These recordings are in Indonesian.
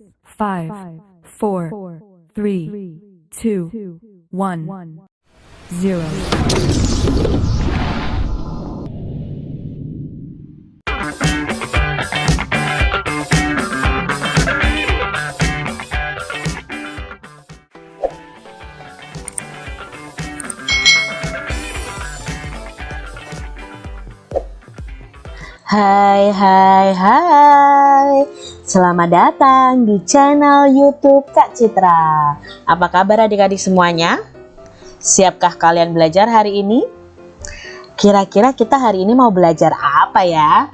5, 4, 3, 2, 1, 0. Hai, selamat datang di channel YouTube Kak Citra. Apa kabar adik-adik semuanya? Siapkah kalian belajar hari ini? Kira-kira kita hari ini mau belajar apa ya?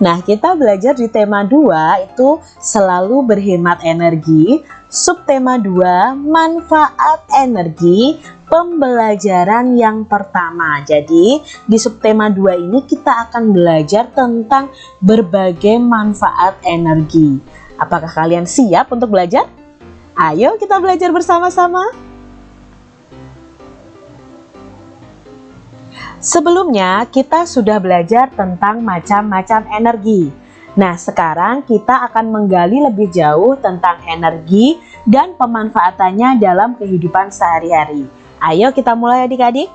Nah, kita belajar di tema 2 itu selalu berhemat energi, subtema 2 manfaat energi, pembelajaran yang pertama. Jadi, di subtema 2 ini kita akan belajar tentang berbagai manfaat energi. Apakah kalian siap untuk belajar? Ayo kita belajar bersama-sama. Sebelumnya kita sudah belajar tentang macam-macam energi. Nah, sekarang kita akan menggali lebih jauh tentang energi dan pemanfaatannya dalam kehidupan sehari-hari. Ayo kita mulai adik-adik.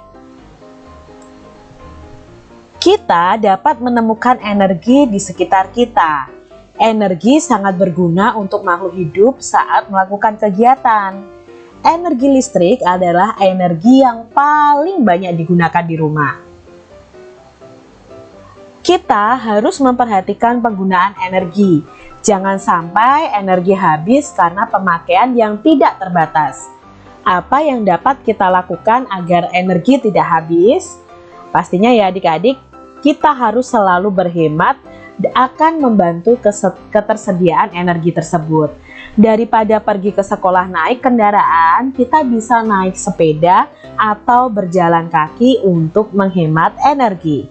Kita dapat menemukan energi di sekitar kita. Energi sangat berguna untuk makhluk hidup saat melakukan kegiatan. Energi listrik adalah energi yang paling banyak digunakan di rumah. Kita harus memperhatikan penggunaan energi. Jangan sampai energi habis karena pemakaian yang tidak terbatas. Apa yang dapat kita lakukan agar energi tidak habis? Pastinya ya adik-adik, kita harus selalu berhemat akan membantu ketersediaan energi tersebut. Daripada pergi ke sekolah naik kendaraan, kita bisa naik sepeda atau berjalan kaki untuk menghemat energi.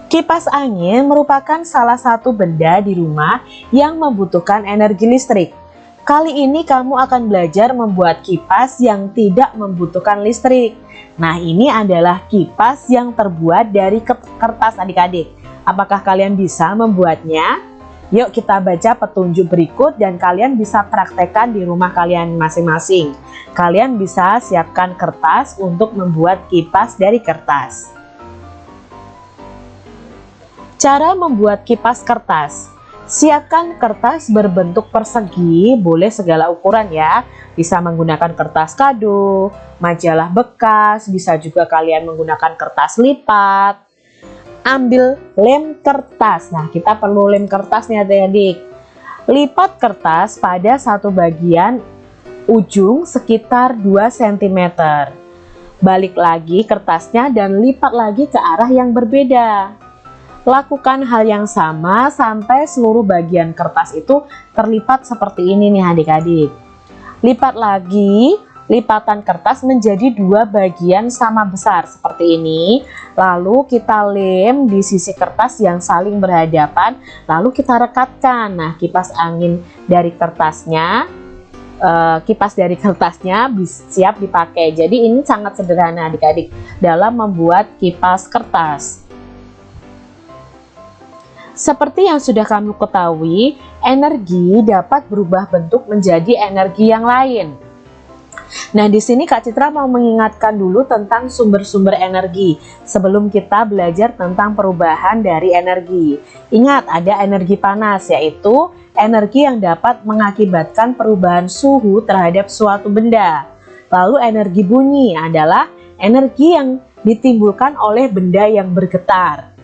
Kipas angin merupakan salah satu benda di rumah yang membutuhkan energi listrik. Kali ini kamu akan belajar membuat kipas yang tidak membutuhkan listrik. Nah, ini adalah kipas yang terbuat dari kertas adik-adik. Apakah kalian bisa membuatnya? Yuk kita baca petunjuk berikut dan kalian bisa praktekkan di rumah kalian masing-masing. Kalian bisa siapkan kertas untuk membuat kipas dari kertas. Cara membuat kipas kertas. Siapkan kertas berbentuk persegi, boleh segala ukuran ya. Bisa menggunakan kertas kado, majalah bekas, bisa juga kalian menggunakan kertas lipat. Ambil lem kertas. Nah, kita perlu lem kertas nih adik-adik. Lipat kertas pada satu bagian ujung sekitar 2 cm. Balik lagi kertasnya dan lipat lagi ke arah yang berbeda. Lakukan hal yang sama sampai seluruh bagian kertas itu terlipat seperti ini nih adik-adik. Lipat lagi, lipatan kertas menjadi 2 bagian sama besar seperti ini. Lalu kita lem di sisi kertas yang saling berhadapan, lalu kita rekatkan. Nah, kipas angin dari kertasnya, siap dipakai. Jadi ini sangat sederhana adik-adik dalam membuat kipas kertas. Seperti yang sudah kamu ketahui, energi dapat berubah bentuk menjadi energi yang lain. Nah, di sini Kak Citra mau mengingatkan dulu tentang sumber-sumber energi sebelum kita belajar tentang perubahan dari energi. Ingat, ada energi panas, yaitu energi yang dapat mengakibatkan perubahan suhu terhadap suatu benda. Lalu energi bunyi adalah energi yang ditimbulkan oleh benda yang bergetar.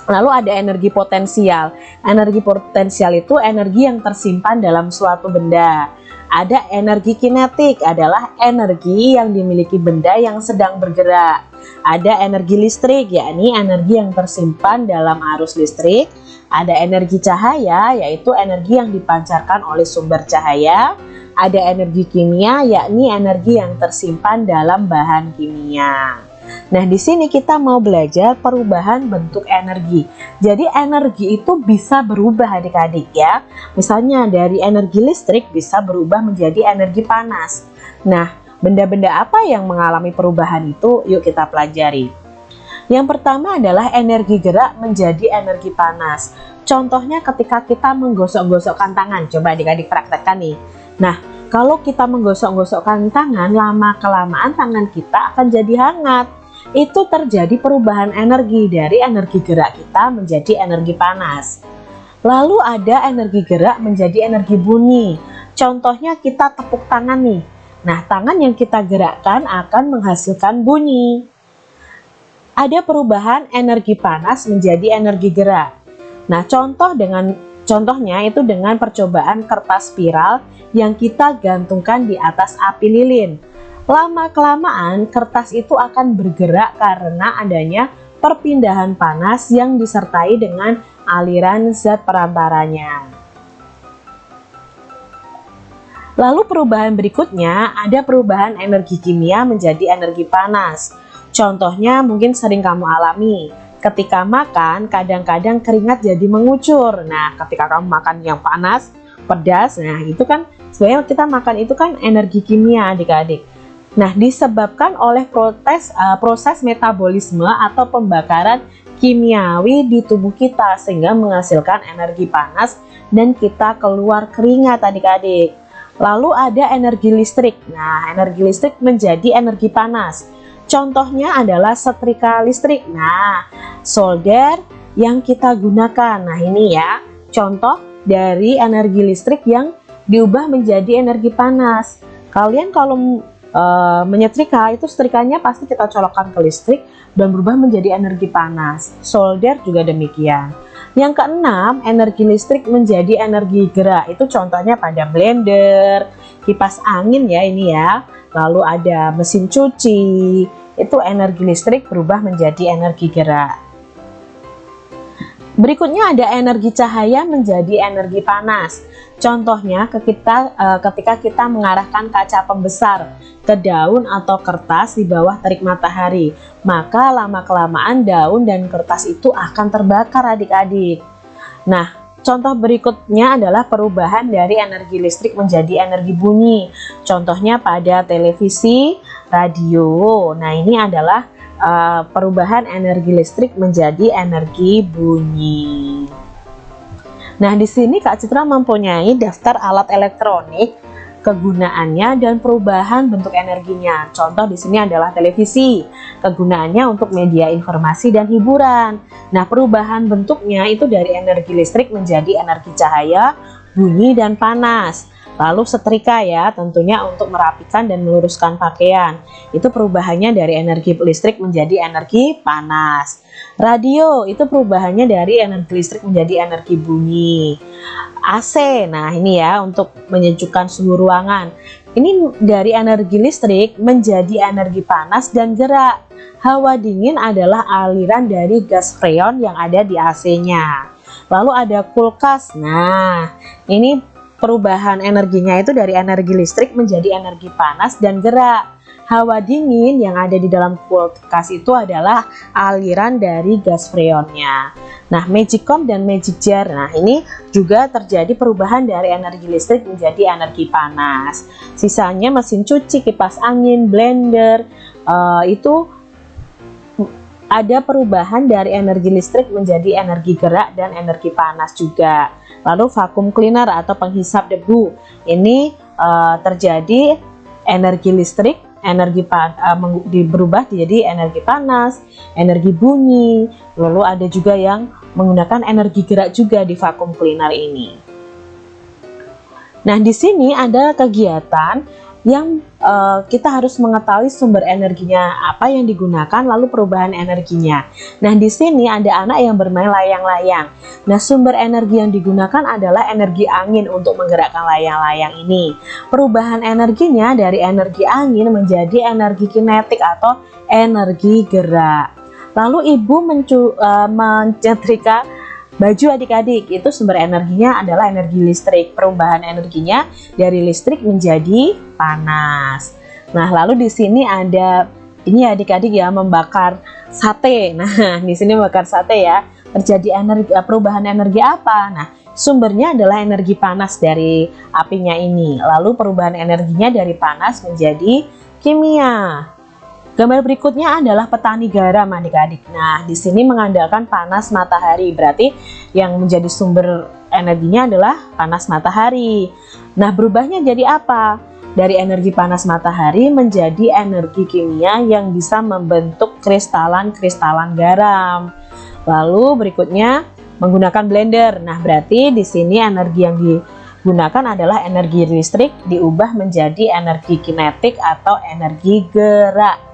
Lalu ada energi potensial. Energi potensial itu energi yang tersimpan dalam suatu benda. Ada energi kinetik, adalah energi yang dimiliki benda yang sedang bergerak. Ada energi listrik, yakni energi yang tersimpan dalam arus listrik. Ada energi cahaya, yaitu energi yang dipancarkan oleh sumber cahaya. Ada energi kimia, yakni energi yang tersimpan dalam bahan kimia. Nah, di sini kita mau belajar perubahan bentuk energi. Jadi energi itu bisa berubah adik-adik ya. Misalnya dari energi listrik bisa berubah menjadi energi panas. Nah, benda-benda apa yang mengalami perubahan itu? Yuk kita pelajari. Yang pertama adalah energi gerak menjadi energi panas. Contohnya ketika kita menggosok-gosokkan tangan, coba adik-adik praktekkan nih. Nah, kalau kita menggosok-gosokkan tangan, lama-kelamaan tangan kita akan jadi hangat. Itu terjadi perubahan energi dari energi gerak kita menjadi energi panas. Lalu ada energi gerak menjadi energi bunyi. Contohnya kita tepuk tangan nih. Nah, tangan yang kita gerakkan akan menghasilkan bunyi. Ada perubahan energi panas menjadi energi gerak. Nah, contohnya itu dengan percobaan kertas spiral yang kita gantungkan di atas api lilin. Lama-kelamaan kertas itu akan bergerak karena adanya perpindahan panas yang disertai dengan aliran zat perantaranya. Lalu perubahan berikutnya ada perubahan energi kimia menjadi energi panas. Contohnya mungkin sering kamu alami. Ketika makan, kadang-kadang keringat jadi mengucur. Nah, ketika kamu makan yang panas, pedas, nah itu kan sebenarnya kita makan itu kan energi kimia adik-adik. Nah, disebabkan oleh proses metabolisme atau pembakaran kimiawi di tubuh kita sehingga menghasilkan energi panas dan kita keluar keringat adik-adik. Lalu ada energi listrik. Nah, energi listrik menjadi energi panas. Contohnya adalah setrika listrik. Nah, solder yang kita gunakan. Nah, ini ya contoh dari energi listrik yang diubah menjadi energi panas. Kalian kalau menyetrika itu setrikanya pasti kita colokkan ke listrik dan berubah menjadi energi panas. Solder juga demikian. Yang keenam, energi listrik menjadi energi gerak. Itu contohnya pada blender, kipas angin ya ini ya. Lalu ada mesin cuci. Itu energi listrik berubah menjadi energi gerak. Berikutnya ada energi cahaya menjadi energi panas. Contohnya ketika kita mengarahkan kaca pembesar ke daun atau kertas di bawah terik matahari, maka lama-kelamaan daun dan kertas itu akan terbakar adik-adik. Nah, contoh berikutnya adalah perubahan dari energi listrik menjadi energi bunyi. Contohnya pada televisi, radio. Nah, ini adalah perubahan energi listrik menjadi energi bunyi. Nah, di sini Kak Citra mempunyai daftar alat elektronik, kegunaannya dan perubahan bentuk energinya. Contoh di sini adalah televisi. Kegunaannya untuk media informasi dan hiburan. Nah, perubahan bentuknya itu dari energi listrik menjadi energi cahaya, bunyi dan panas. Lalu setrika ya, tentunya untuk merapikan dan meluruskan pakaian. Itu perubahannya dari energi listrik menjadi energi panas. Radio itu perubahannya dari energi listrik menjadi energi bunyi. AC, nah ini ya untuk menyejukkan suhu ruangan. Ini dari energi listrik menjadi energi panas dan gerak. Hawa dingin adalah aliran dari gas freon yang ada di AC-nya. Lalu ada kulkas. Nah, ini perubahan energinya itu dari energi listrik menjadi energi panas dan gerak. Hawa dingin yang ada di dalam kulkas itu adalah aliran dari gas freonnya. Nah, magic comb dan magic jar. Nah, ini juga terjadi perubahan dari energi listrik menjadi energi panas. Sisanya mesin cuci, kipas angin, blender, itu ada perubahan dari energi listrik menjadi energi gerak dan energi panas juga. Lalu vacuum cleaner atau penghisap debu. Ini terjadi energi listrik, berubah menjadi energi panas, energi bunyi. Lalu ada juga yang menggunakan energi gerak juga di vacuum cleaner ini. Nah, di sini ada kegiatan yang kita harus mengetahui sumber energinya apa yang digunakan, lalu perubahan energinya. Nah, di sini ada anak yang bermain layang-layang. Nah, sumber energi yang digunakan adalah energi angin untuk menggerakkan layang-layang ini. Perubahan energinya dari energi angin menjadi energi kinetik atau energi gerak. Lalu ibu menyetrika baju adik-adik, itu sumber energinya adalah energi listrik. Perubahan energinya dari listrik menjadi panas. Nah, lalu di sini ada ini adik-adik ya, membakar sate. Nah, di sini membakar sate ya. Terjadi perubahan energi apa? Nah, sumbernya adalah energi panas dari apinya ini. Lalu perubahan energinya dari panas menjadi kimia. Gambar berikutnya adalah petani garam adik-adik. Nah, di sini mengandalkan panas matahari, berarti yang menjadi sumber energinya adalah panas matahari. Nah, berubahnya jadi apa? Dari energi panas matahari menjadi energi kimia yang bisa membentuk kristalan-kristalan garam. Lalu berikutnya menggunakan blender. Nah, berarti di sini energi yang digunakan adalah energi listrik diubah menjadi energi kinetik atau energi gerak.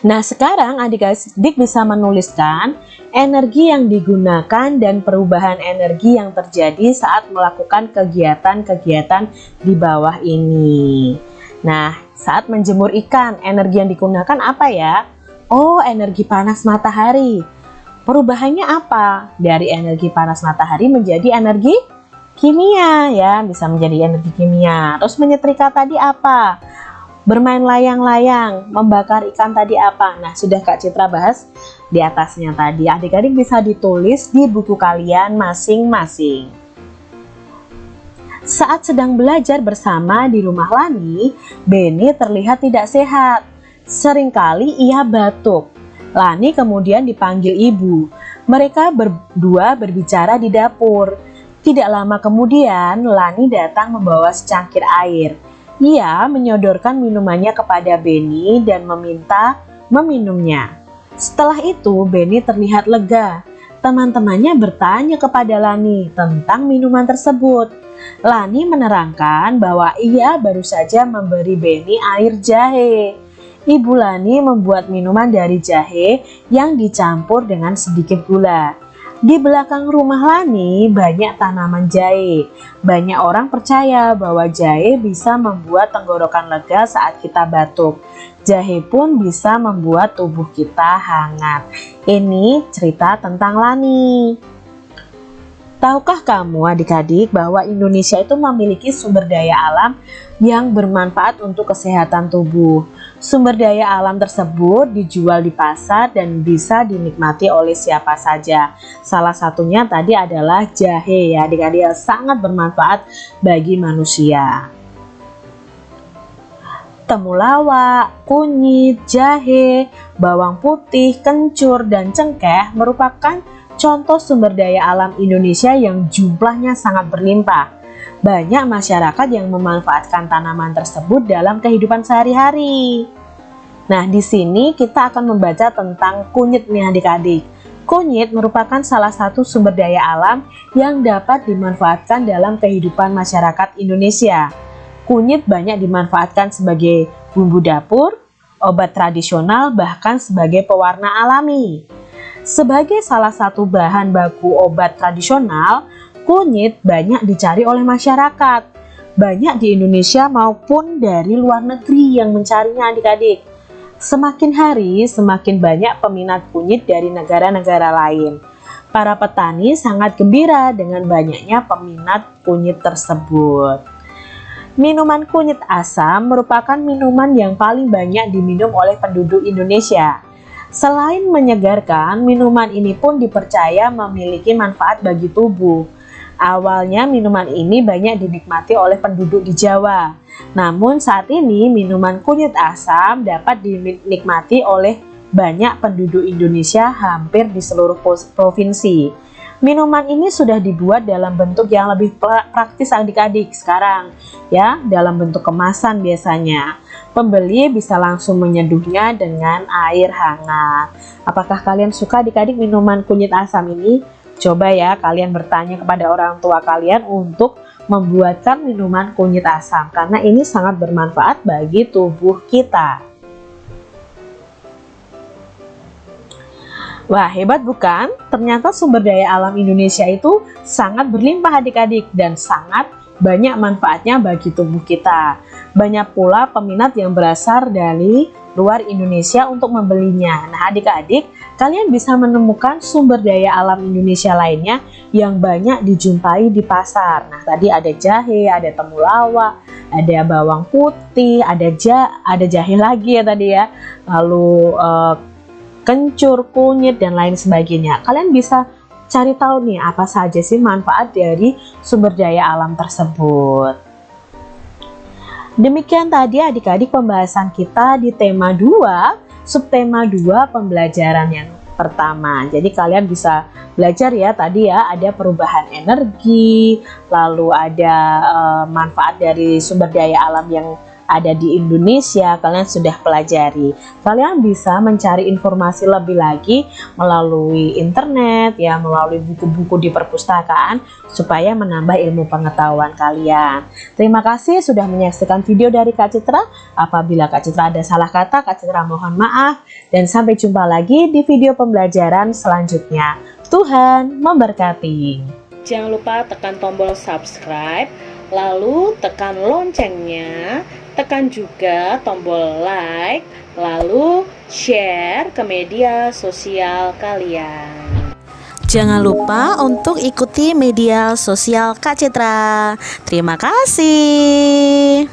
Nah, sekarang adik-adik bisa menuliskan energi yang digunakan dan perubahan energi yang terjadi saat melakukan kegiatan-kegiatan di bawah ini. Nah, saat menjemur ikan, energi yang digunakan apa ya? Oh, energi panas matahari. Perubahannya apa? Dari energi panas matahari menjadi energi kimia ya, bisa menjadi energi kimia. Terus menyetrika tadi apa? Bermain layang-layang, membakar ikan tadi apa? Nah, sudah Kak Citra bahas di atasnya tadi. Adik-adik bisa ditulis di buku kalian masing-masing. Saat sedang belajar bersama di rumah Lani, Beni terlihat tidak sehat. Seringkali ia batuk. Lani kemudian dipanggil ibu. Mereka berdua berbicara di dapur. Tidak lama kemudian, Lani datang membawa secangkir air. Ia menyodorkan minumannya kepada Beni dan meminta meminumnya. Setelah itu, Beni terlihat lega. Teman-temannya bertanya kepada Lani tentang minuman tersebut. Lani menerangkan bahwa ia baru saja memberi Beni air jahe. Ibu Lani membuat minuman dari jahe yang dicampur dengan sedikit gula. Di belakang rumah Lani banyak tanaman jahe. Banyak orang percaya bahwa jahe bisa membuat tenggorokan lega saat kita batuk. Jahe pun bisa membuat tubuh kita hangat. Ini cerita tentang Lani. Tahukah kamu adik-adik bahwa Indonesia itu memiliki sumber daya alam yang bermanfaat untuk kesehatan tubuh. Sumber daya alam tersebut dijual di pasar dan bisa dinikmati oleh siapa saja. Salah satunya tadi adalah jahe ya adik-adik, sangat bermanfaat bagi manusia. Temulawak, kunyit, jahe, bawang putih, kencur, dan cengkeh merupakan contoh sumber daya alam Indonesia yang jumlahnya sangat berlimpah. Banyak masyarakat yang memanfaatkan tanaman tersebut dalam kehidupan sehari-hari. Nah, di sini kita akan membaca tentang kunyit nih adik-adik. Kunyit merupakan salah satu sumber daya alam yang dapat dimanfaatkan dalam kehidupan masyarakat Indonesia. Kunyit banyak dimanfaatkan sebagai bumbu dapur, obat tradisional, bahkan sebagai pewarna alami. Sebagai salah satu bahan baku obat tradisional, kunyit banyak dicari oleh masyarakat. Banyak di Indonesia maupun dari luar negeri yang mencarinya adik-adik. Semakin hari, semakin banyak peminat kunyit dari negara-negara lain. Para petani sangat gembira dengan banyaknya peminat kunyit tersebut. Minuman kunyit asam merupakan minuman yang paling banyak diminum oleh penduduk Indonesia. Selain menyegarkan, minuman ini pun dipercaya memiliki manfaat bagi tubuh. Awalnya minuman ini banyak dinikmati oleh penduduk di Jawa. Namun saat ini minuman kunyit asam dapat dinikmati oleh banyak penduduk Indonesia hampir di seluruh provinsi. Minuman ini sudah dibuat dalam bentuk yang lebih praktis adik-adik sekarang, ya, dalam bentuk kemasan biasanya. Pembeli bisa langsung menyeduhnya dengan air hangat. Apakah kalian suka adik-adik minuman kunyit asam ini? Coba ya kalian bertanya kepada orang tua kalian untuk membuatkan minuman kunyit asam, karena ini sangat bermanfaat bagi tubuh kita. Wah, hebat bukan? Ternyata sumber daya alam Indonesia itu sangat berlimpah adik-adik dan sangat banyak manfaatnya bagi tubuh kita. Banyak pula peminat yang berasal dari luar Indonesia untuk membelinya. Nah adik-adik, kalian bisa menemukan sumber daya alam Indonesia lainnya yang banyak dijumpai di pasar. Nah tadi ada jahe, ada temulawak, ada bawang putih, ada jahe lagi ya tadi ya. Lalu kencur, kunyit, dan lain sebagainya. Kalian bisa cari tahu nih apa saja sih manfaat dari sumber daya alam tersebut. Demikian tadi adik-adik pembahasan kita di tema 2, subtema 2 pembelajaran yang pertama. Jadi kalian bisa belajar ya, tadi ya ada perubahan energi, lalu ada manfaat dari sumber daya alam yang ada di Indonesia, kalian sudah pelajari. Kalian bisa mencari informasi lebih lagi melalui internet ya, melalui buku-buku di perpustakaan supaya menambah ilmu pengetahuan kalian. Terima kasih sudah menyaksikan video dari Kak Citra. Apabila Kak Citra ada salah kata, Kak Citra mohon maaf, dan sampai jumpa lagi di video pembelajaran selanjutnya. Tuhan memberkati. Jangan lupa tekan tombol subscribe, lalu tekan loncengnya, tekan juga tombol like, lalu share ke media sosial kalian. Jangan lupa untuk ikuti media sosial Kak Citra. Terima kasih.